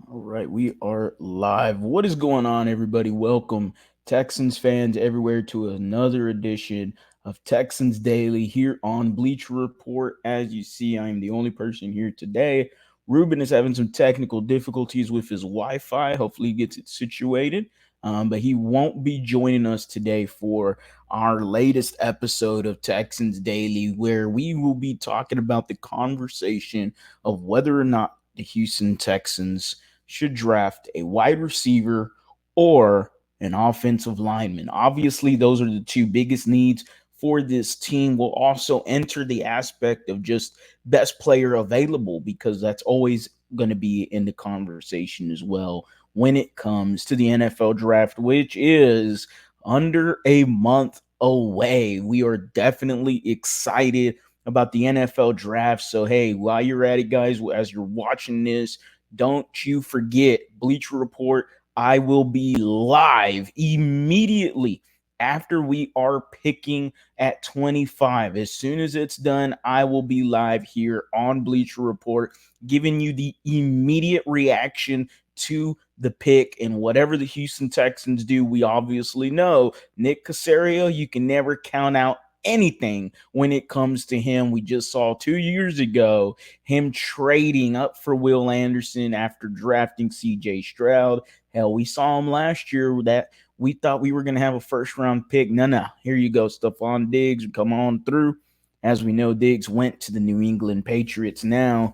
All right, we are live. What is going on, everybody? Welcome, Texans fans everywhere, to another edition of Texans Daily here on Bleacher Report. As you see, I am the only person here today. Ruben is having some technical difficulties with his Wi Fi. Hopefully, he gets it situated. But he won't be joining us today for our latest episode of Texans Daily, where we will be talking about the conversation of whether or not the Houston Texans should draft a wide receiver or an offensive lineman. Obviously, those are the two biggest needs for this team. We'll also enter the aspect of just best player available because that's always going to be in the conversation as well when it comes to the NFL draft, which is under a month away. We are definitely excited about the NFL draft. So, hey, while you're at it, guys, as you're watching this, don't you forget Bleacher Report. I will be live immediately after we are picking at 25. As soon as it's done, I will be live here on Bleacher Report, giving you the immediate reaction to the pick. And whatever the Houston Texans do, we obviously know Nick Caserio, you can never count out anything when it comes to him. We just saw 2 years ago him trading up for Will Anderson after drafting CJ Stroud. Hell, we saw him last year that we thought we were going to have a first round pick. No. Here you go, Stephon Diggs. Come on through. As we know, Diggs went to the New England Patriots now.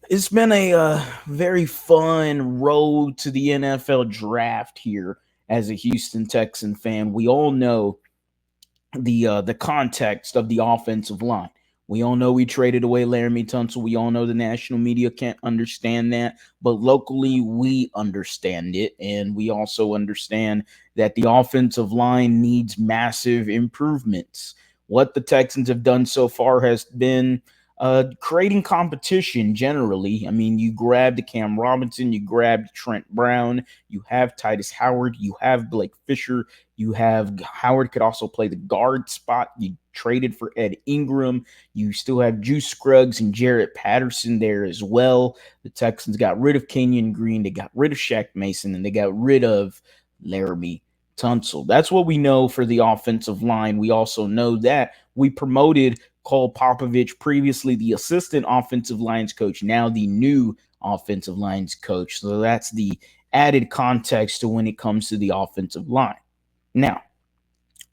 It's been a very fun road to the NFL draft here as a Houston Texan fan. We all know the context of the offensive line. We all know we traded away Laramie Tunsil. We all know the national media can't understand that, but locally we understand it, and we also understand that the offensive line needs massive improvements. What the Texans have done so far has been creating competition generally. I mean, you grabbed Cam Robinson, you grabbed Trent Brown, you have Titus Howard, you have Blake Fisher, you have Howard could also play the guard spot. You traded for Ed Ingram. You still have Juice Scruggs and Jarrett Patterson there as well. The Texans got rid of Kenyon Green. They got rid of Shaq Mason, and they got rid of Laramie Tunsil. That's what we know for the offensive line. We also know that we promoted Cole Popovich, previously the assistant offensive lines coach, now the new offensive lines coach. So that's the added context to when it comes to the offensive line. Now,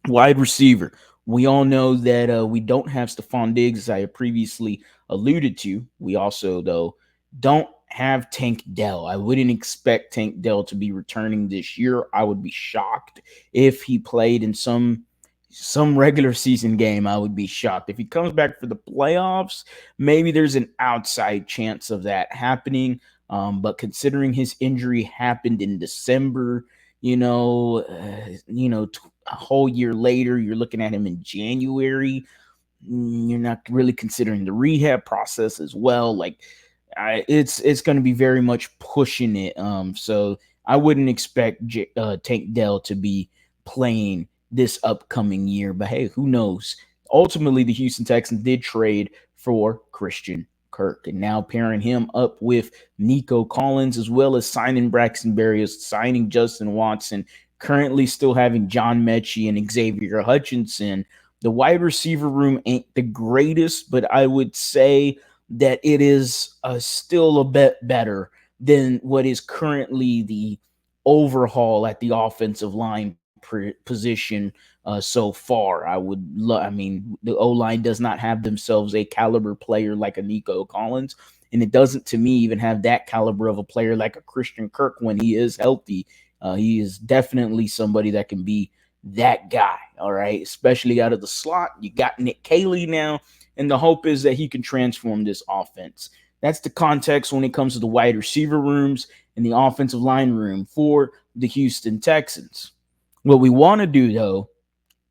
wide receiver. We all know that we don't have Stephon Diggs, as I have previously alluded to. We also, though, don't have Tank Dell. I wouldn't expect Tank Dell to be returning this year. I would be shocked if he played in some regular season game. I would be shocked if he comes back for the playoffs. Maybe there's an outside chance of that happening. But considering his injury happened in December, a whole year later, you're looking at him in January. You're not really considering the rehab process as well. Like, it's going to be very much pushing it. So I wouldn't expect Tank Dell to be playing this upcoming year. But hey, who knows? Ultimately, the Houston Texans did trade for Christian Kirk, and now pairing him up with Nico Collins, as well as signing Braxton Berrios, signing Justin Watson, currently still having John Mechie and Xavier Hutchinson. The wide receiver room ain't the greatest, but I would say that it is still a bit better than what is currently the overhaul at the offensive line position so far. I mean, the O line does not have themselves a caliber player like a Nico Collins, and it doesn't, to me, even have that caliber of a player like a Christian Kirk when he is healthy. He is definitely somebody that can be that guy, all right, especially out of the slot. You got Nick Caley now, and the hope is that he can transform this offense. That's the context when it comes to the wide receiver rooms and the offensive line room for the Houston Texans. What we want to do, though,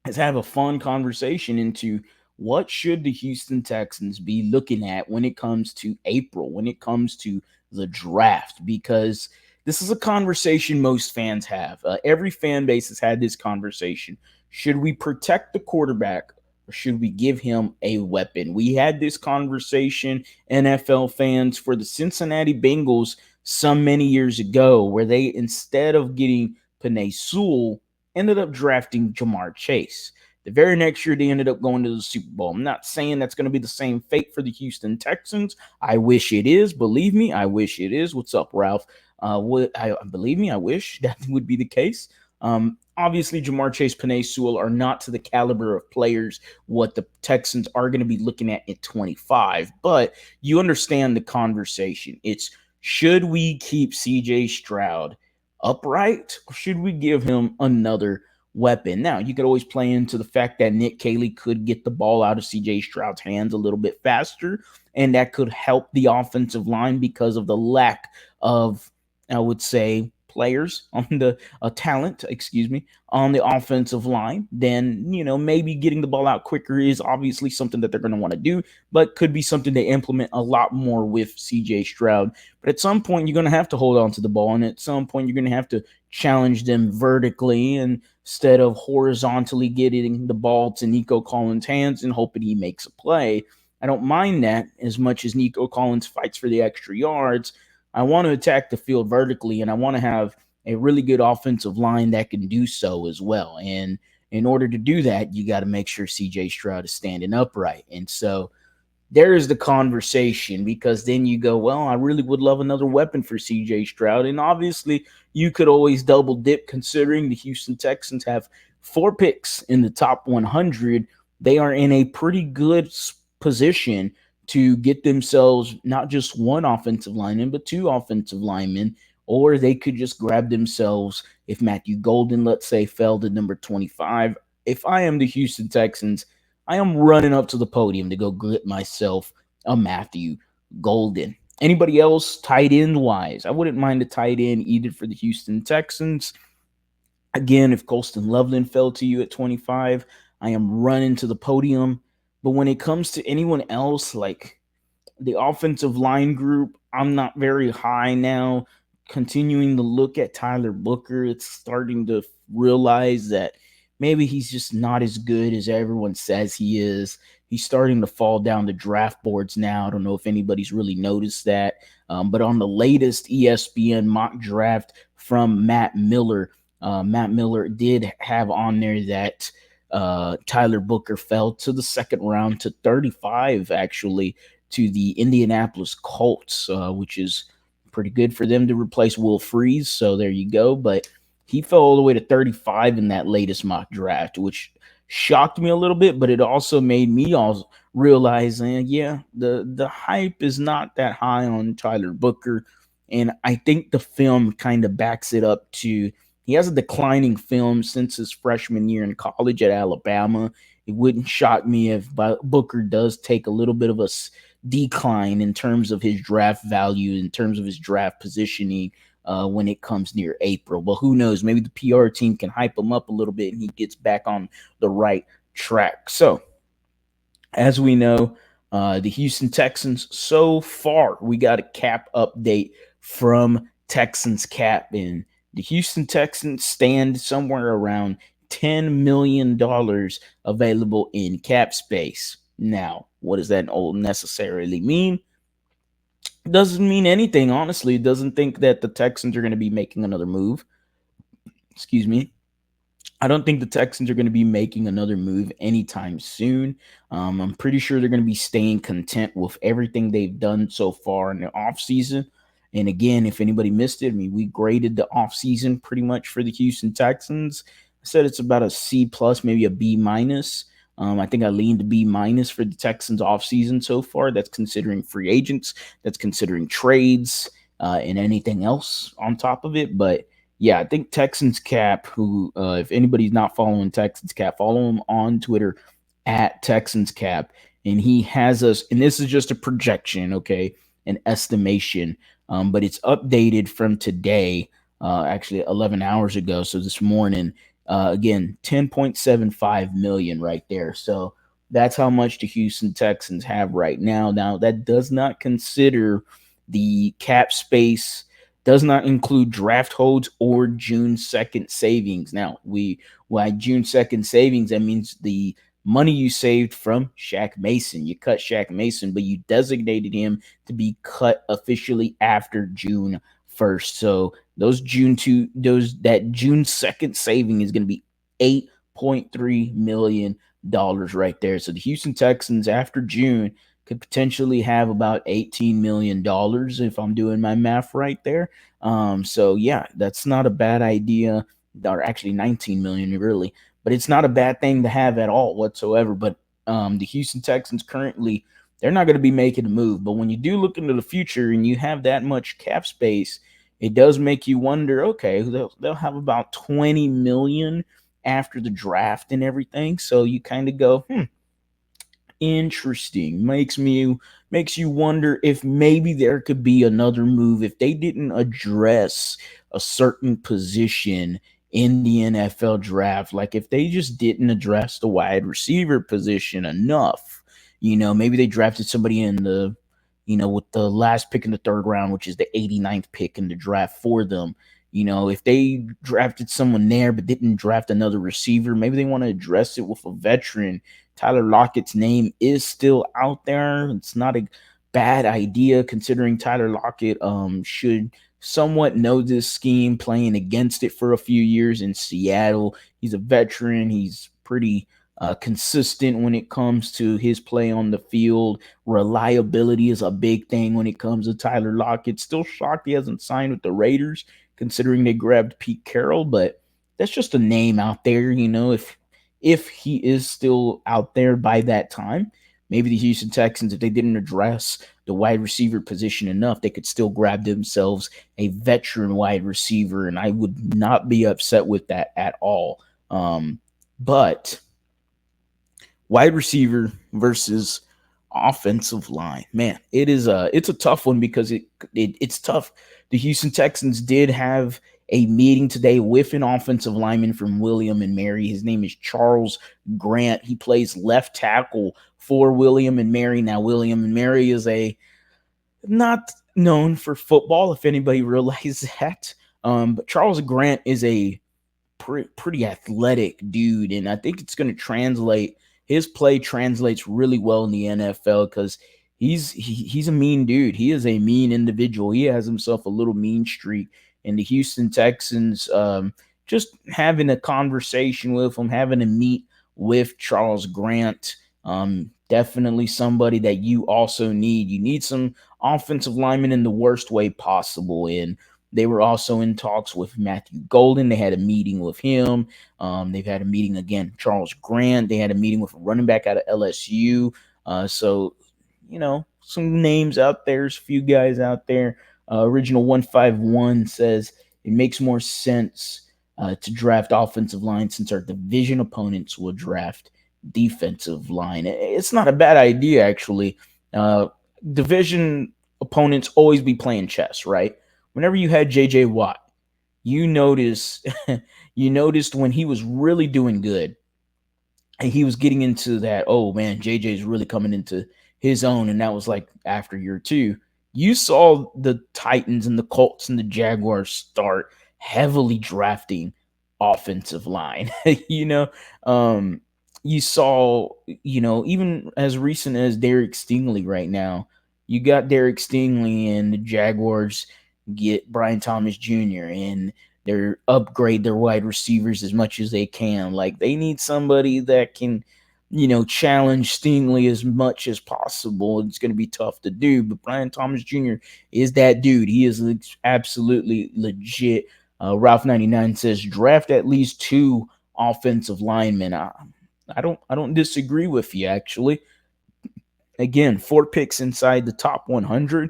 is have a fun conversation into what should the Houston Texans be looking at when it comes to April, when it comes to the draft, because this is a conversation most fans have. Every fan base has had this conversation. Should we protect the quarterback or should we give him a weapon? We had this conversation, NFL fans, for the Cincinnati Bengals some many years ago, where they, instead of getting Penei Sewell, ended up drafting Jamar Chase. The very next year, they ended up going to the Super Bowl. I'm not saying that's going to be the same fate for the Houston Texans. I wish it is. Believe me, I wish it is. What's up, Ralph? Believe me, I wish that would be the case. Obviously, Jamar Chase, Penei Sewell are not to the caliber of players what the Texans are going to be looking at 25. But you understand the conversation. It's, should we keep CJ Stroud upright, or should we give him another weapon? Now, you could always play into the fact that Nick Caley could get the ball out of CJ Stroud's hands a little bit faster, and that could help the offensive line because of the lack of, I would say, players on the talent, on the offensive line. Then, maybe getting the ball out quicker is obviously something that they're going to want to do, but could be something they implement a lot more with CJ Stroud. But at some point, you're going to have to hold on to the ball, and at some point, you're going to have to challenge them vertically instead of horizontally getting the ball to Nico Collins' hands and hoping he makes a play. I don't mind that as much as Nico Collins fights for the extra yards. I want to attack the field vertically, and I want to have a really good offensive line that can do so as well. And in order to do that, you got to make sure CJ Stroud is standing upright. And so there is the conversation, because then you go, well, I really would love another weapon for CJ Stroud. And obviously, you could always double dip, considering the Houston Texans have 4 picks in the top 100. They are in a pretty good position to get themselves not just one offensive lineman, but 2 offensive linemen. Or they could just grab themselves, if Matthew Golden, let's say, fell to number 25. If I am the Houston Texans, I am running up to the podium to go get myself a Matthew Golden. Anybody else tight end wise? I wouldn't mind a tight end either for the Houston Texans. Again, if Colston Loveland fell to you at 25, I am running to the podium. But when it comes to anyone else, like the offensive line group, I'm not very high now. Continuing to look at Tyler Booker, it's starting to realize that maybe he's just not as good as everyone says he is. He's starting to fall down the draft boards now. I don't know if anybody's really noticed that. But on the latest ESPN mock draft from Matt Miller did have on there that Tyler Booker fell to the second round to 35, actually, to the Indianapolis Colts, which is pretty good for them to replace Will Freeze. So there you go. But he fell all the way to 35 in that latest mock draft, which shocked me a little bit, but it also made me all realize, the hype is not that high on Tyler Booker. And I think the film kind of backs it up too. He has a declining film since his freshman year in college at Alabama. It wouldn't shock me if Booker does take a little bit of a decline in terms of his draft value, in terms of his draft positioning when it comes near April. But who knows? Maybe the PR team can hype him up a little bit and he gets back on the right track. So, as we know, the Houston Texans, so far, we got a cap update from Texans Cap, and the Houston Texans stand somewhere around $10 million available in cap space. Now, what does that necessarily mean? Doesn't mean anything, honestly. It doesn't think that the Texans are going to be making another move. Excuse me. I don't think the Texans are going to be making another move anytime soon. I'm pretty sure they're going to be staying content with everything they've done so far in the offseason. And again, if anybody missed it, we graded the offseason pretty much for the Houston Texans. I said it's about a C plus, maybe a B minus. I think I leaned B minus for the Texans offseason so far. That's considering free agents, that's considering trades, and anything else on top of it. But yeah, I think Texans Cap, who, if anybody's not following Texans Cap, follow him on Twitter at Texans Cap. And he has us, and this is just a projection, okay, an estimation, but it's updated from today, actually 11 hours ago. So this morning, again, 10.75 million right there. So that's how much the Houston Texans have right now. Now, that does not consider the cap space, does not include draft holds or June 2nd savings. Now, by June 2nd savings, that means the money you saved from Shaq Mason. You cut Shaq Mason, but you designated him to be cut officially after June 1st. So that June 2nd saving is going to be $8.3 million right there. So the Houston Texans after June could potentially have about $18 million if I'm doing my math right there. So yeah, that's not a bad idea. Or actually 19 million really, but it's not a bad thing to have at all whatsoever. But the Houston Texans currently, they're not going to be making a move. But when you do look into the future and you have that much cap space, it does make you wonder. Okay, they'll have about 20 million after the draft and everything. So you kind of go, interesting. Makes you wonder if maybe there could be another move if they didn't address a certain position in the NFL draft. Like if they just didn't address the wide receiver position enough. Maybe they drafted somebody in the with the last pick in the third round, which is the 89th pick in the draft for them. If they drafted someone there but didn't draft another receiver, maybe they want to address it with a veteran. Tyler Lockett's name is still out there. It's not a bad idea considering Tyler Lockett should somewhat know this scheme, playing against it for a few years in Seattle. He's a veteran. He's pretty consistent when it comes to his play on the field. Reliability is a big thing when it comes to Tyler Lockett. Still shocked he hasn't signed with the Raiders, considering they grabbed Pete Carroll, but that's just a name out there. If he is still out there by that time, maybe the Houston Texans, if they didn't address the wide receiver position enough, they could still grab themselves a veteran wide receiver, and I would not be upset with that at all. But wide receiver versus offensive line, man, it's a tough one because it's tough. The Houston Texans did have a meeting today with an offensive lineman from William and Mary. His name is Charles Grant. He plays left tackle for William and Mary. Now, William and Mary is a not known for football, if anybody realizes that. But Charles Grant is a pretty athletic dude, and I think it's going to translate. His play translates really well in the NFL because he's a mean dude. He is a mean individual. He has himself a little mean streak, and the Houston Texans just having a conversation with him, having a meet with Charles Grant. Definitely somebody that you also need. You need some offensive linemen in the worst way possible, and they were also in talks with Matthew Golden. They had a meeting with him. They've had a meeting again, Charles Grant. They had a meeting with a running back out of LSU. So, some names out there, a few guys out there. Original 151 says it makes more sense to draft offensive line since our division opponents will draft defensive line. It's not a bad idea, actually. Division opponents always be playing chess, right? Whenever you had JJ Watt, you notice you noticed when he was really doing good and he was getting into that, oh man, JJ's really coming into his own, and that was like after year two. You saw the Titans and the Colts and the Jaguars start heavily drafting offensive line. you know, um, you saw, even as recent as Derek Stingley right now, you got Derek Stingley and the Jaguars get Brian Thomas Jr. and they upgrade their wide receivers as much as they can. Like they need somebody that can, challenge Stingley as much as possible. It's going to be tough to do, but Brian Thomas Jr. is that dude. He is absolutely legit. Ralph 99 says draft at least two offensive linemen. I don't disagree with you actually. Again, 4 picks inside the top 100.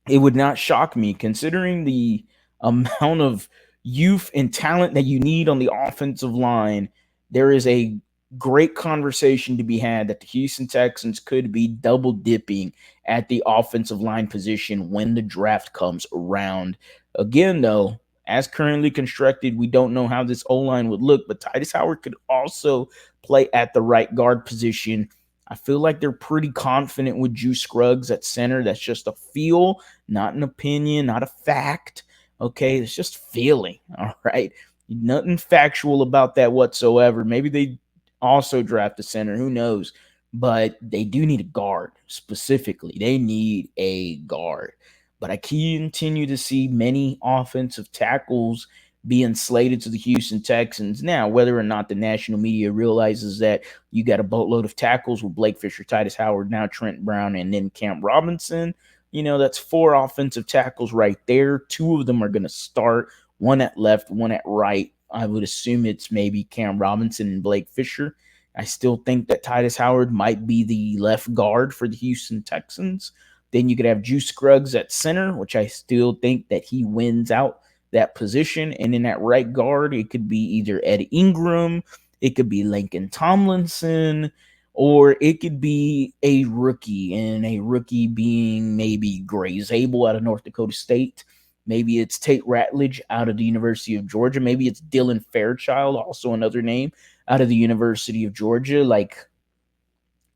It would not shock me considering the amount of youth and talent that you need on the offensive line. There is a great conversation to be had that the Houston Texans could be double dipping at the offensive line position when the draft comes around. Again, though, as currently constructed, we don't know how this O-line would look, but Titus Howard could also play at the right guard position. I feel like they're pretty confident with Juice Scruggs at center. That's just a feel, not an opinion, not a fact. Okay, it's just feeling. All right, nothing factual about that whatsoever. Maybe they also draft a center. Who knows? But they do need a guard specifically. They need a guard. But I continue to see many offensive tackles being slated to the Houston Texans. Now, whether or not the national media realizes that you got a boatload of tackles with Blake Fisher, Titus Howard, now Trent Brown, and then Cam Robinson, that's four offensive tackles right there. Two of them are going to start, one at left, one at right. I would assume it's maybe Cam Robinson and Blake Fisher. I still think that Titus Howard might be the left guard for the Houston Texans. Then you could have Juice Scruggs at center, which I still think that he wins out that position. And in that right guard, it could be either Ed Ingram, it could be Lincoln Tomlinson, or it could be a rookie, and a rookie being maybe Gray Zabel out of North Dakota State. Maybe it's Tate Ratledge out of the University of Georgia. Maybe it's Dylan Fairchild, also another name out of the University of Georgia. Like,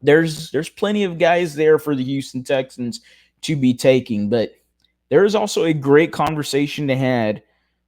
there's plenty of guys there for the Houston Texans to be taking, but there is also a great conversation to have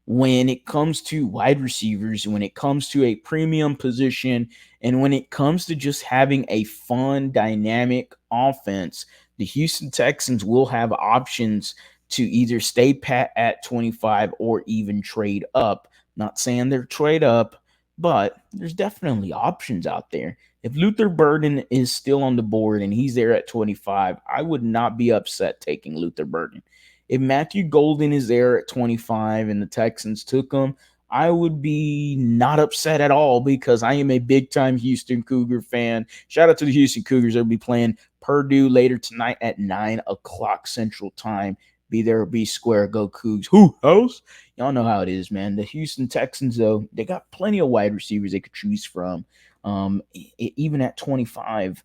when it comes to wide receivers, when it comes to a premium position, and when it comes to just having a fun, dynamic offense. The Houston Texans will have options to either stay pat at 25 or even trade up. Not saying they're trade up, but there's definitely options out there. If Luther Burden is still on the board and he's there at 25, I would not be upset taking Luther Burden. If Matthew Golden is there at 25 and the Texans took him, I would be not upset at all because I am a big time Houston Cougar fan. Shout out to the Houston Cougars. They'll be playing Purdue later tonight at 9 o'clock Central Time. Be there or be square. Go Cougs. Who else? Y'all know how it is, man. The Houston Texans, though, they got plenty of wide receivers they could choose from. Even at 25,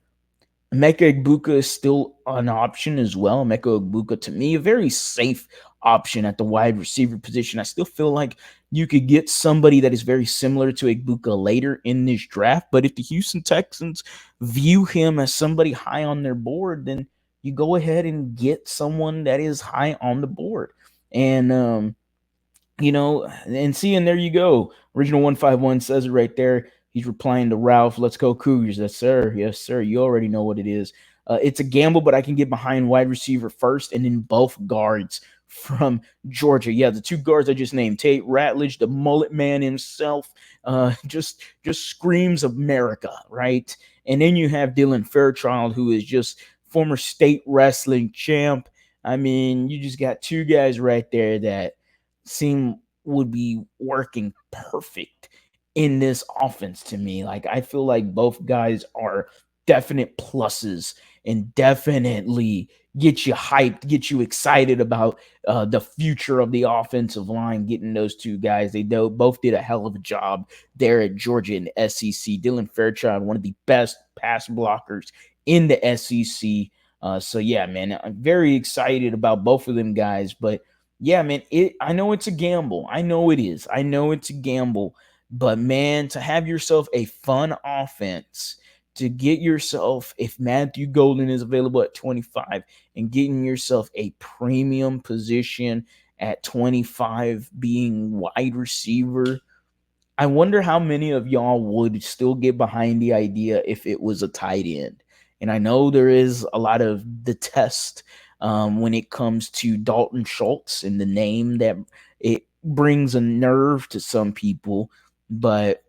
Emeka Egbuka is still an option as well. Emeka Egbuka, to me, a very safe option at the wide receiver position. I still feel like you could get somebody that is very similar to Egbuka later in this draft. But if the Houston Texans view him as somebody high on their board, then you go ahead and get someone that is high on the board. And and there you go. Original 151 says it right there. He's replying to Ralph. Let's go Cougars. Yes, sir. Yes, sir. You already know what it is. It's a gamble, but I can get behind wide receiver first and then both guards from Georgia. Yeah, the two guards I just named. Tate Ratledge, the mullet man himself, just screams America, right? And then you have Dylan Fairchild, who is just former state wrestling champ. I mean, you just got two guys right there that seem would be working perfect in this offense to me. Like, I feel like both guys are definite pluses and definitely get you hyped, get you excited about the future of the offensive line. Getting those two guys, they both did a hell of a job there at Georgia in the SEC. Dylan Fairchild, one of the best pass blockers in the SEC. So yeah, man, I'm very excited about both of them guys. But yeah, man, I know it's a gamble. I know it is. I know it's a gamble. But man, to have yourself a fun offense, to get yourself, if Matthew Golden is available at 25, and getting yourself a premium position at 25 being wide receiver, I wonder how many of y'all would still get behind the idea if it was a tight end. And I know there is a lot of the test when it comes to Dalton Schultz and the name that it brings a nerve to some people, but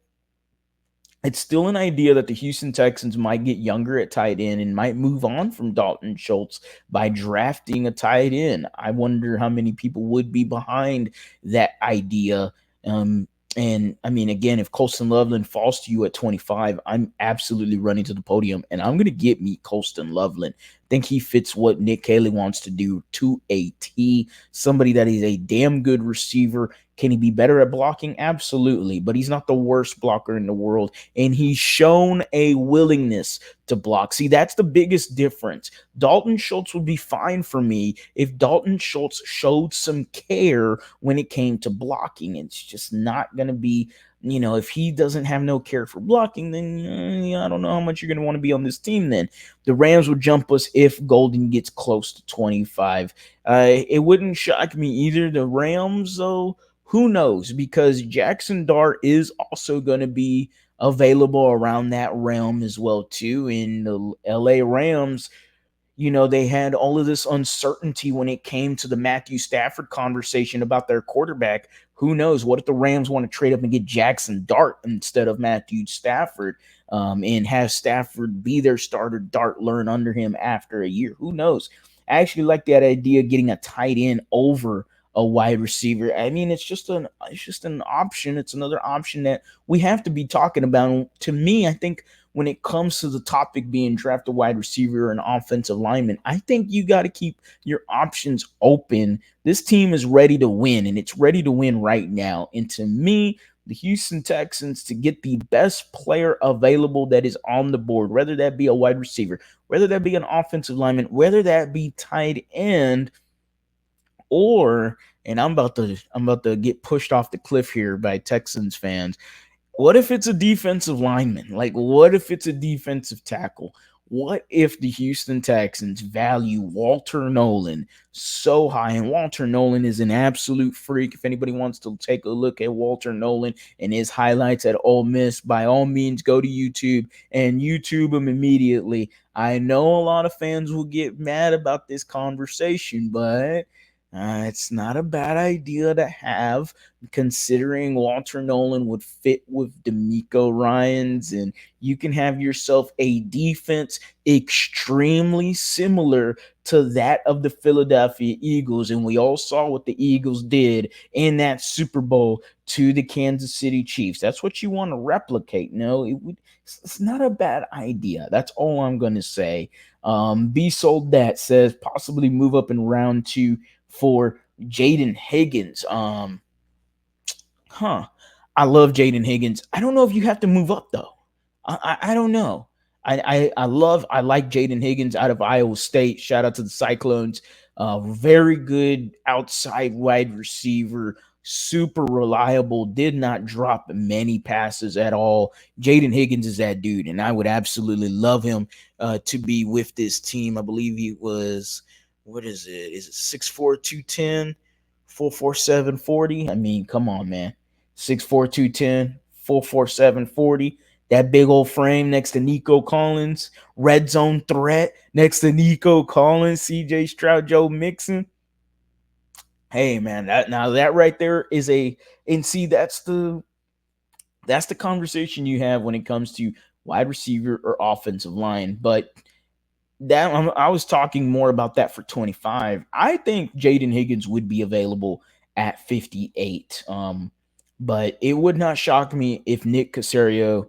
it's still an idea that the Houston Texans might get younger at tight end and might move on from Dalton Schultz by drafting a tight end. I wonder how many people would be behind that idea. And I mean, again, if Colston Loveland falls to you at 25, I'm absolutely running to the podium and I'm going to get me Colston Loveland. I think he fits what Nick Haley wants to do to a T. Somebody that is a damn good receiver. Can he be better at blocking? Absolutely. But he's not the worst blocker in the world. And he's shown a willingness to block. See, that's the biggest difference. Dalton Schultz would be fine for me if Dalton Schultz showed some care when it came to blocking. It's just not going to be, if he doesn't have no care for blocking, then I don't know how much you're going to want to be on this team then. The Rams would jump us if Golden gets close to 25. It wouldn't shock me either. The Rams, though, who knows? Because Jackson Dart is also going to be available around that realm as well too. In the LA Rams, they had all of this uncertainty when it came to the Matthew Stafford conversation about their quarterback. Who knows? What if the Rams want to trade up and get Jackson Dart instead of Matthew Stafford, and have Stafford be their starter, Dart learn under him after a year? Who knows? I actually like that idea of getting a tight end over a wide receiver. I mean, it's just an option. It's another option that we have to be talking about. To me, I think when it comes to the topic being draft a wide receiver or an offensive lineman, I think you got to keep your options open. This team is ready to win, and it's ready to win right now. And to me, the Houston Texans, to get the best player available that is on the board, whether that be a wide receiver, whether that be an offensive lineman, whether that be tight end, or and I'm about to get pushed off the cliff here by Texans fans. What if it's a defensive lineman? Like, what if it's a defensive tackle? What if the Houston Texans value Walter Nolan so high? And Walter Nolan is an absolute freak. If anybody wants to take a look at Walter Nolan and his highlights at Ole Miss, by all means, go to YouTube and YouTube him immediately. I know a lot of fans will get mad about this conversation, but it's not a bad idea to have, considering Walter Nolan would fit with D'Amico Ryans, and you can have yourself a defense extremely similar to that of the Philadelphia Eagles. And we all saw what the Eagles did in that Super Bowl to the Kansas City Chiefs. That's what you want to replicate. No, it's not a bad idea. That's all I'm going to say. B Sold That says possibly move up in round two for Jaden Higgins. Huh. I love Jaden Higgins. I don't know if you have to move up though. I don't know. I like Jaden Higgins out of Iowa State. Shout out to the Cyclones. Very good outside wide receiver. Super reliable. Did not drop many passes at all. Jaden Higgins is that dude, and I would absolutely love him to be with this team. I believe he was, what is it? Is it 6'4", 210, 447 40? I mean, come on, man. 6'4", 210, 447 40. That big old frame next to Nico Collins. Red zone threat next to Nico Collins, CJ Stroud, Joe Mixon. Hey man, that right there is and see, that's the conversation you have when it comes to wide receiver or offensive line. But I was talking more about that for 25. I think Jaden Higgins would be available at 58. But it would not shock me if Nick Caserio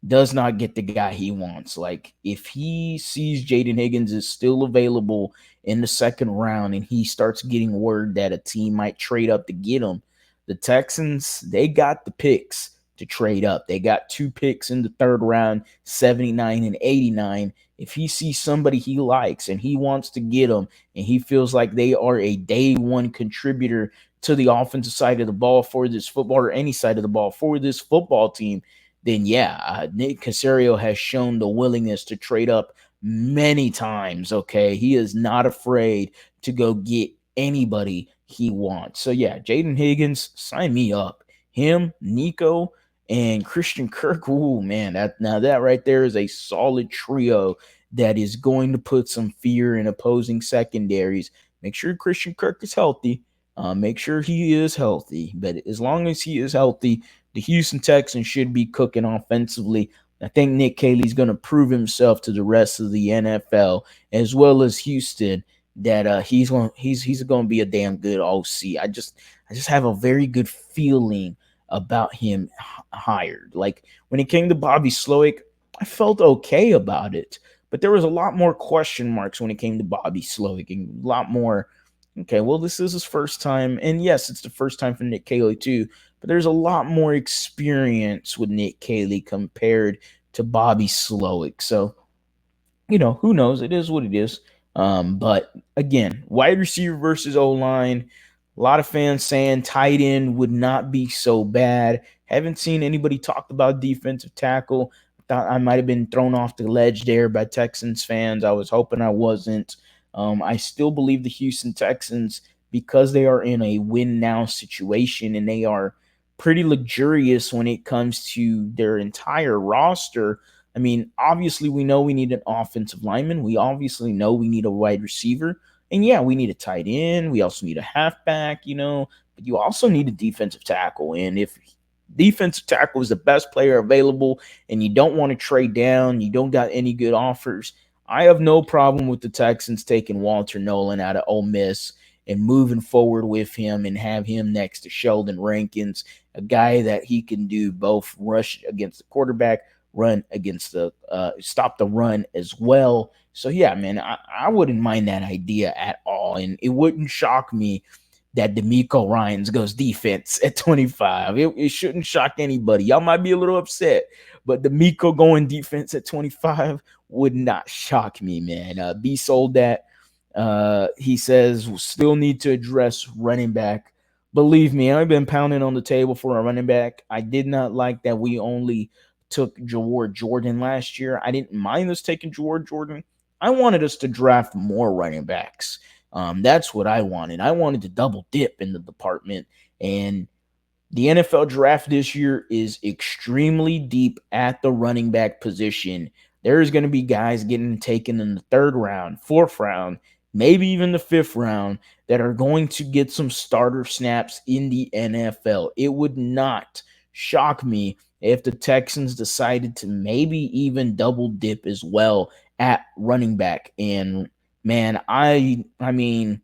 does not get the guy he wants. Like, if he sees Jaden Higgins is still available in the second round and he starts getting word that a team might trade up to get him, the Texans, they got the picks to trade up. They got 2 picks in the third round, 79 and 89. If he sees somebody he likes and he wants to get them, and he feels like they are a day one contributor to the offensive side of the ball for this football, or any side of the ball for this football team, then yeah, Nick Caserio has shown the willingness to trade up many times. Okay, he is not afraid to go get anybody he wants. So yeah, Jaden Higgins, sign me up. Him, Nico, and Christian Kirk. Ooh, man, that right there is a solid trio that is going to put some fear in opposing secondaries. Make sure Christian Kirk is healthy. Make sure he is healthy. But as long as he is healthy, the Houston Texans should be cooking offensively. I think Nick Caley's going to prove himself to the rest of the NFL as well as Houston that he's going to be a damn good OC. I just have a very good feeling about him hired. Like, when it came to Bobby Slowick, I felt okay about it, but there was a lot more question marks when it came to Bobby Slowick, and a lot more. Okay, well, this is his first time, and yes, it's the first time for Nick Caley too. But there's a lot more experience with Nick Caley compared to Bobby Slowick. So, who knows? It is what it is. But again, wide receiver versus O-line. A lot of fans saying tight end would not be so bad. Haven't seen anybody talk about defensive tackle. Thought I might have been thrown off the ledge there by Texans fans. I was hoping I wasn't. I still believe the Houston Texans, because they are in a win now situation and they are pretty luxurious when it comes to their entire roster. I mean, obviously, we know we need an offensive lineman. We obviously know we need a wide receiver. And yeah, we need a tight end. We also need a halfback, but you also need a defensive tackle. And if defensive tackle is the best player available and you don't want to trade down, you don't got any good offers, I have no problem with the Texans taking Walter Nolan out of Ole Miss and moving forward with him and have him next to Sheldon Rankins, a guy that he can do both rush against the quarterback, run against the stop the run as well. So yeah, man, I wouldn't mind that idea at all, and it wouldn't shock me that D'Amico Ryans goes defense at 25. It shouldn't shock anybody. Y'all might be a little upset, but D'Amico going defense at 25 would not shock me, man. B sold that. He says we'll still need to address running back. Believe me, I've been pounding on the table for a running back. I did not like that we only took Jaward Jordan last year. I didn't mind us taking Jaward Jordan. I wanted us to draft more running backs. That's what I wanted. I wanted to double dip in the department. And the NFL draft this year is extremely deep at the running back position. There's going to be guys getting taken in the third round, fourth round, maybe even the fifth round that are going to get some starter snaps in the NFL. It would not shock me if the Texans decided to maybe even double dip as well at running back. And man, I mean,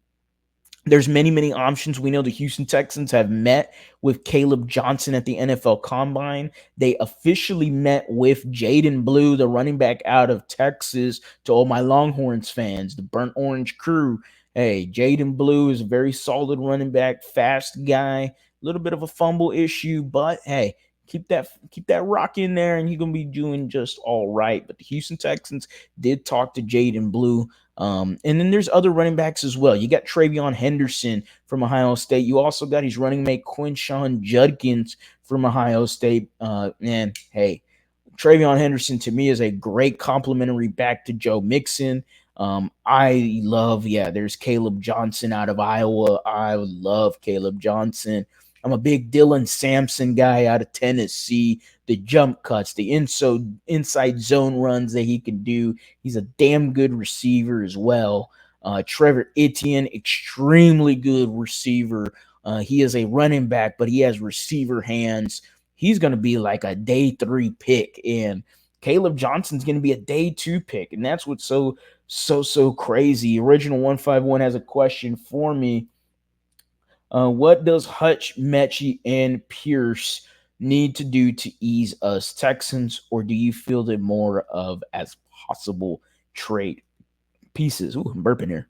there's many options. We know the Houston Texans have met with Caleb Johnson at the NFL Combine. They officially met with Jaden Blue, the running back out of Texas. To all my Longhorns fans, the Burnt Orange crew, hey, Jaden Blue is a very solid running back, fast guy. A little bit of a fumble issue, but hey, keep that rock in there, and you're gonna be doing just all right. But the Houston Texans did talk to Jaden Blue. And then there's other running backs as well. You got Travion Henderson from Ohio State. You also got his running mate Quinshawn Judkins from Ohio State. Man, hey, Travion Henderson to me is a great complimentary back to Joe Mixon. There's Caleb Johnson out of Iowa. I love Caleb Johnson. I'm a big Dylan Sampson guy out of Tennessee. The jump cuts, the inside zone runs that he can do. He's a damn good receiver as well. Trevor Etienne, extremely good receiver. He is a running back, but he has receiver hands. He's going to be like a day 3 pick, and Caleb Johnson's going to be a day 2 pick, and that's what's so crazy. Original 151 has a question for me. What does Hutch, Mechie, and Pierce need to do to ease us Texans, or do you feel them more of as possible trade pieces? Ooh, I'm burping here.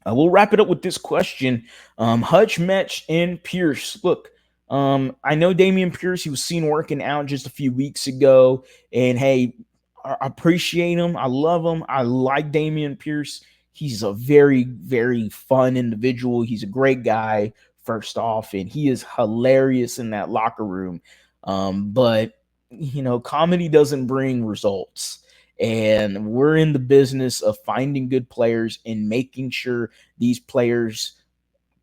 We'll wrap it up with this question. Hutch, Mech, and Pierce. Look, I know Damian Pierce, he was seen working out just a few weeks ago, and hey, I appreciate him. I love him. I like Damian Pierce. He's a very fun individual. He's a great guy, first off, and he is hilarious in that locker room. But comedy doesn't bring results. And we're in the business of finding good players and making sure these players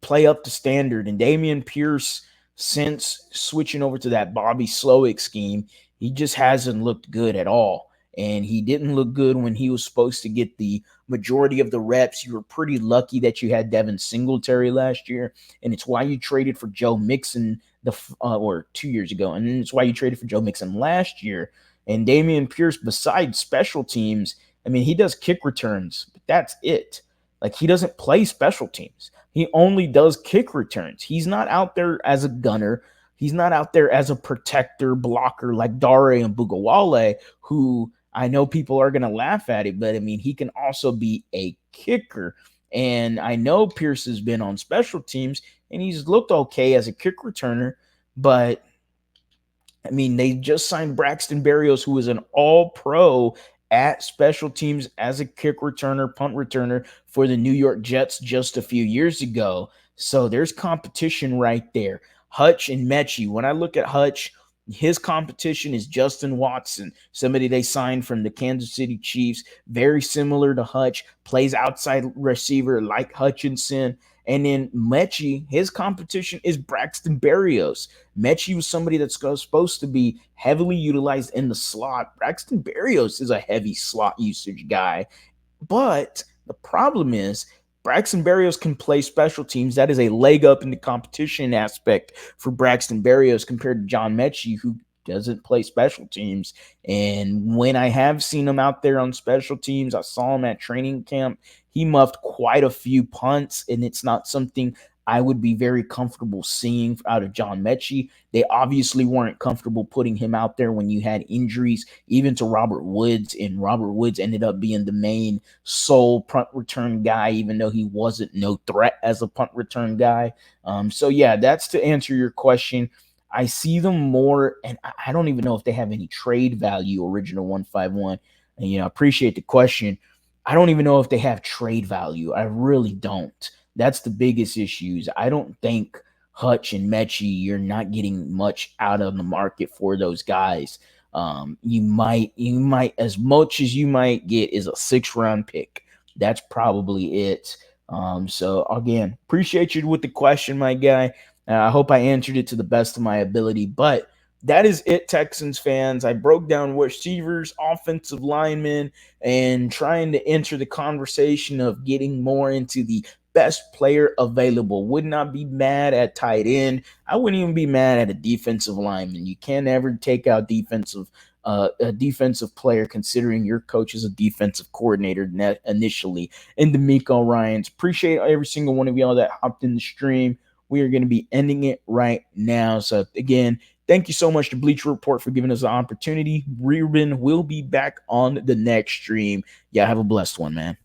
play up to standard. And Damian Pierce, since switching over to that Bobby Slowick scheme, he just hasn't looked good at all. And he didn't look good when he was supposed to get the majority of the reps. You were pretty lucky that you had Devin Singletary last year, and it's why you traded for Joe Mixon or 2 years ago, and then it's why you traded for Joe Mixon last year. And Damian Pierce, besides special teams, I mean, he does kick returns, but that's it. Like, he doesn't play special teams. He only does kick returns. He's not out there as a gunner. He's not out there as a protector, blocker like Dare and Bugawale, who I know people are going to laugh at it, but I mean, he can also be a kicker. And I know Pierce has been on special teams, and he's looked okay as a kick returner, but I mean, they just signed Braxton Berrios, who is an all-pro at special teams as a kick returner, punt returner for the New York Jets just a few years ago. So there's competition right there. Hutch and Mechie. When I look at Hutch, His competition is Justin Watson, somebody they signed from the Kansas City Chiefs, very similar to Hutch, plays outside receiver like Hutchinson. And then Mechie, his competition is Braxton Berrios. Mechie was somebody that's supposed to be heavily utilized in the slot. Braxton Berrios is a heavy slot usage guy. But the problem is Braxton Berrios can play special teams. That is a leg up in the competition aspect for Braxton Berrios compared to John Mechie, who doesn't play special teams. And when I have seen him out there on special teams, I saw him at training camp. He muffed quite a few punts, and it's not something I would be very comfortable seeing out of John Mechie. They obviously weren't comfortable putting him out there when you had injuries, even to Robert Woods, and Robert Woods ended up being the main sole punt return guy, even though he wasn't no threat as a punt return guy. So yeah, that's to answer your question. I see them more, and I don't even know if they have any trade value. Original 151, and appreciate the question. I don't even know if they have trade value. I really don't. That's the biggest issues. I don't think Hutch and Mechie, you're not getting much out of the market for those guys. You might, as much as you might get is a 6th-round pick. That's probably it. So again, appreciate you with the question, my guy. I hope I answered it to the best of my ability. But that is it, Texans fans. I broke down receivers, offensive linemen, and trying to enter the conversation of getting more into the best player available. Would not be mad at tight end. I wouldn't even be mad at a defensive lineman. You can't ever take out a defensive player considering your coach is a defensive coordinator initially. And D'Amico Ryans. Appreciate every single one of y'all that hopped in the stream. We are going to be ending it right now. So again, thank you so much to Bleacher Report for giving us the opportunity. Ruben will be back on the next stream. Yeah, have a blessed one, man.